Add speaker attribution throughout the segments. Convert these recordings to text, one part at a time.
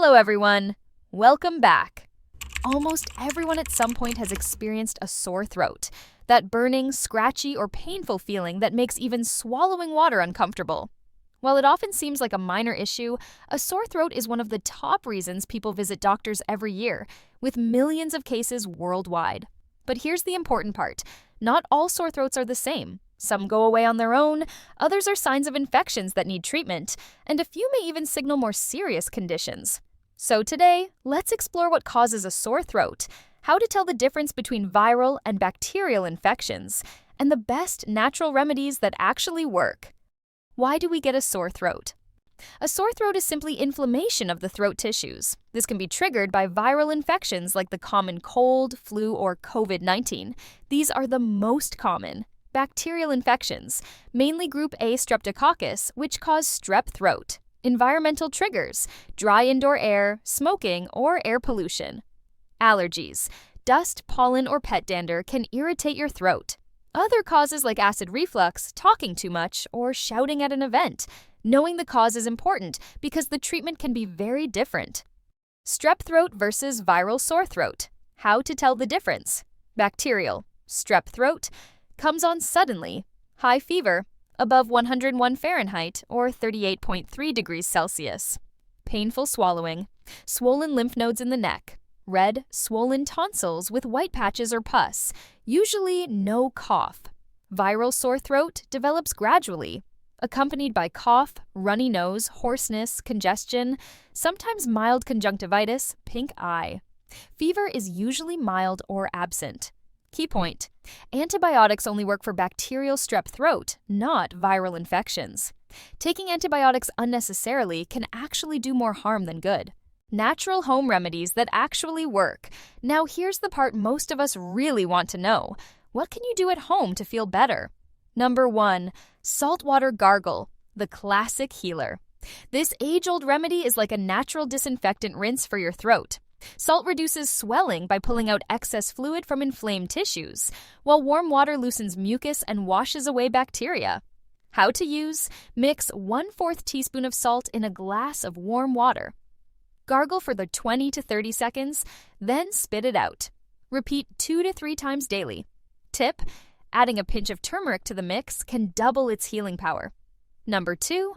Speaker 1: Hello, everyone. Welcome back. Almost everyone at some point has experienced a sore throat, that burning, scratchy, or painful feeling that makes even swallowing water uncomfortable. While it often seems like a minor issue, a sore throat is one of the top reasons people visit doctors every year, with millions of cases worldwide. But here's the important part. Not all sore throats are the same. Some go away on their own, others are signs of infections that need treatment, and a few may even signal more serious conditions. So today, let's explore what causes a sore throat, how to tell the difference between viral and bacterial infections, and the best natural remedies that actually work. Why do we get a sore throat? A sore throat is simply inflammation of the throat tissues. This can be triggered by viral infections like the common cold, flu, or COVID-19. These are the most common. Bacterial infections, mainly group A streptococcus, which cause strep throat. Environmental triggers, dry indoor air, smoking, or air pollution. Allergies, dust, pollen, or pet dander can irritate your throat. Other causes like acid reflux, talking too much, or shouting at an event. Knowing the cause is important because the treatment can be very different. Strep throat versus viral sore throat. How to tell the difference. Bacterial, strep throat, comes on suddenly, high fever, above 101 Fahrenheit or 38.3 degrees Celsius. Painful swallowing, swollen lymph nodes in the neck, red, swollen tonsils with white patches or pus, usually no cough. Viral sore throat develops gradually, accompanied by cough, runny nose, hoarseness, congestion, sometimes mild conjunctivitis, pink eye. Fever is usually mild or absent. Key point: antibiotics only work for bacterial strep throat, not viral infections. Taking antibiotics unnecessarily can actually do more harm than good. Natural home remedies that actually work. Now here's the part most of us really want to know. What can you do at home to feel better? Number 1, saltwater gargle, the classic healer. This age-old remedy is like a natural disinfectant rinse for your throat. Salt reduces swelling by pulling out excess fluid from inflamed tissues, while warm water loosens mucus and washes away bacteria. How to use? Mix 1/4 teaspoon of salt in a glass of warm water. Gargle for the 20 to 30 seconds, then spit it out. Repeat 2 to 3 times daily. Tip: adding a pinch of turmeric to the mix can double its healing power. Number 2,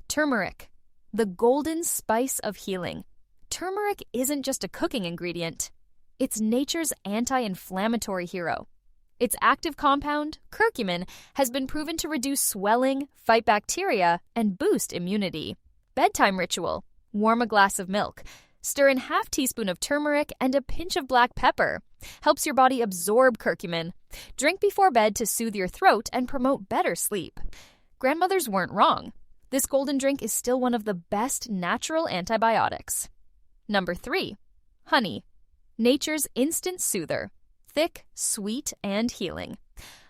Speaker 1: turmeric, the golden spice of healing. Turmeric isn't just a cooking ingredient. It's nature's anti-inflammatory hero. Its active compound, curcumin, has been proven to reduce swelling, fight bacteria, and boost immunity. Bedtime ritual: warm a glass of milk. Stir in half teaspoon of turmeric and a pinch of black pepper. Helps your body absorb curcumin. Drink before bed to soothe your throat and promote better sleep. Grandmothers weren't wrong. This golden drink is still one of the best natural antibiotics. Number 3, honey, nature's instant soother. Thick, sweet, and healing.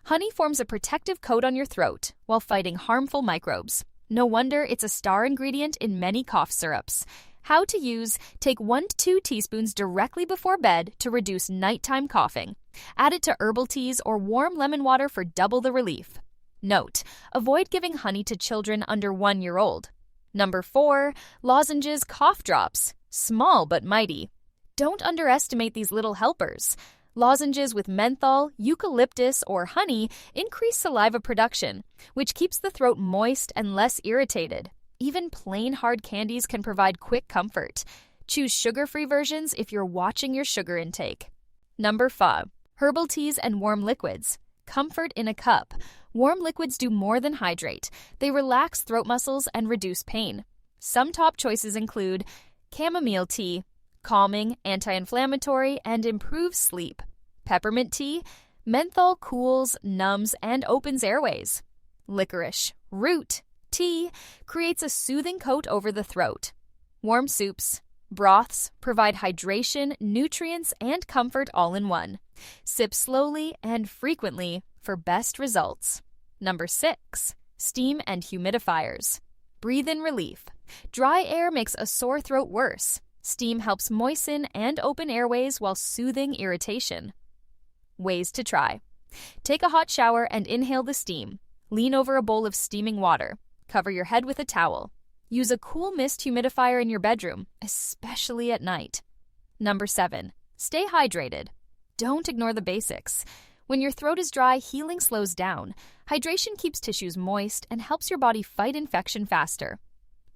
Speaker 1: Honey forms a protective coat on your throat while fighting harmful microbes. No wonder it's a star ingredient in many cough syrups. How to use: take 1 to 2 teaspoons directly before bed to reduce nighttime coughing. Add it to herbal teas or warm lemon water for double the relief. Note: avoid giving honey to children under 1 year old. Number 4, lozenges cough drops. Small but mighty. Don't underestimate these little helpers. Lozenges with menthol, eucalyptus, or honey increase saliva production, which keeps the throat moist and less irritated. Even plain hard candies can provide quick comfort. Choose sugar-free versions if you're watching your sugar intake. Number 5, herbal teas and warm liquids. Comfort in a cup. Warm liquids do more than hydrate. They relax throat muscles and reduce pain. Some top choices include chamomile tea, calming, anti-inflammatory, and improves sleep. Peppermint tea, menthol cools, numbs, and opens airways. Licorice, root, tea, creates a soothing coat over the throat. Warm soups, broths provide hydration, nutrients, and comfort all in one. Sip slowly and frequently for best results. Number 6, steam and humidifiers. Breathe-in relief. Dry air makes a sore throat worse. Steam helps moisten and open airways while soothing irritation. Ways to try: take a hot shower and inhale the steam. Lean over a bowl of steaming water. Cover your head with a towel. Use a cool mist humidifier in your bedroom, especially at night. Number 7. Stay hydrated. Don't ignore the basics. When your throat is dry, healing slows down. Hydration keeps tissues moist and helps your body fight infection faster.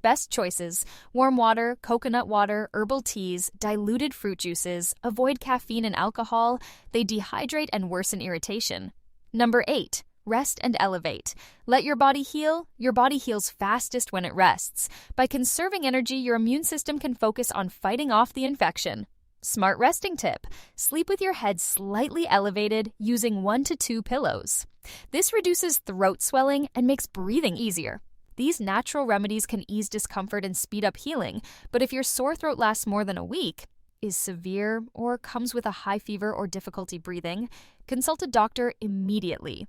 Speaker 1: Best choices: warm water, coconut water, herbal teas, diluted fruit juices. Avoid caffeine and alcohol. They dehydrate and worsen irritation. Number 8. Rest and elevate. Let your body heal. Your body heals fastest when it rests. By conserving energy, your immune system can focus on fighting off the infection. Smart resting tip: sleep with your head slightly elevated using 1 to 2 pillows. This reduces throat swelling and makes breathing easier. These natural remedies can ease discomfort and speed up healing, but if your sore throat lasts more than a week, is severe, or comes with a high fever or difficulty breathing, consult a doctor immediately.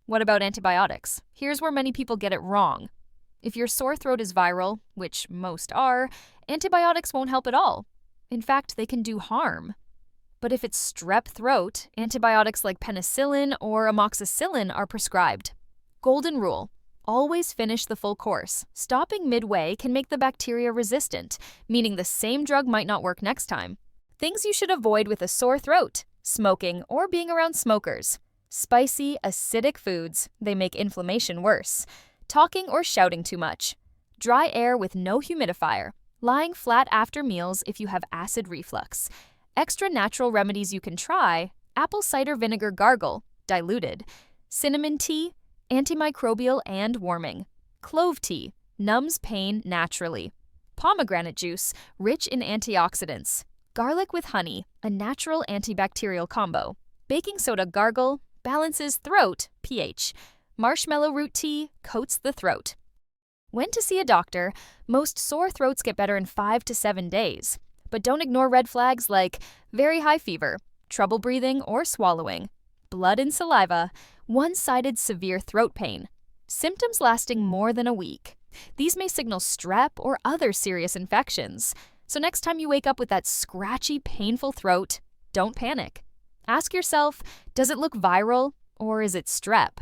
Speaker 1: What about antibiotics? Here's where many people get it wrong. If your sore throat is viral, which most are, antibiotics won't help at all. In fact, they can do harm. But if it's strep throat, antibiotics like penicillin or amoxicillin are prescribed. Golden rule: always finish the full course. Stopping midway can make the bacteria resistant, meaning the same drug might not work next time. Things you should avoid with a sore throat: smoking or being around smokers. Spicy, acidic foods, they make inflammation worse. Talking or shouting too much. Dry air with no humidifier. Lying flat after meals if you have acid reflux. Extra natural remedies you can try: apple cider vinegar gargle, diluted. Cinnamon tea, antimicrobial and warming. Clove tea, numbs pain naturally. Pomegranate juice, rich in antioxidants. Garlic with honey, a natural antibacterial combo. Baking soda gargle, balances throat pH. Marshmallow root tea coats the throat. When to see a doctor: most sore throats get better in 5 to 7 days. But don't ignore red flags like very high fever, trouble breathing or swallowing, blood in saliva, one-sided severe throat pain, symptoms lasting more than a week. These may signal strep or other serious infections. So next time you wake up with that scratchy, painful throat, don't panic. Ask yourself, does it look viral or is it strep?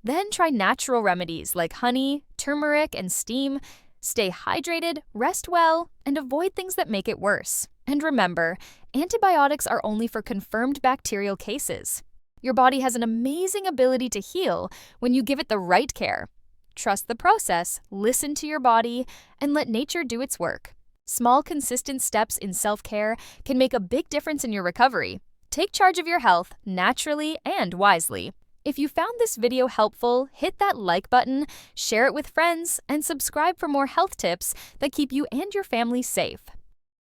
Speaker 1: Then try natural remedies like honey, turmeric, and steam. Stay hydrated, rest well, and avoid things that make it worse. And remember, antibiotics are only for confirmed bacterial cases. Your body has an amazing ability to heal when you give it the right care. Trust the process, listen to your body, and let nature do its work. Small, consistent steps in self-care can make a big difference in your recovery. Take charge of your health naturally and wisely. If you found this video helpful, hit that like button, share it with friends, and subscribe for more health tips that keep you and your family safe.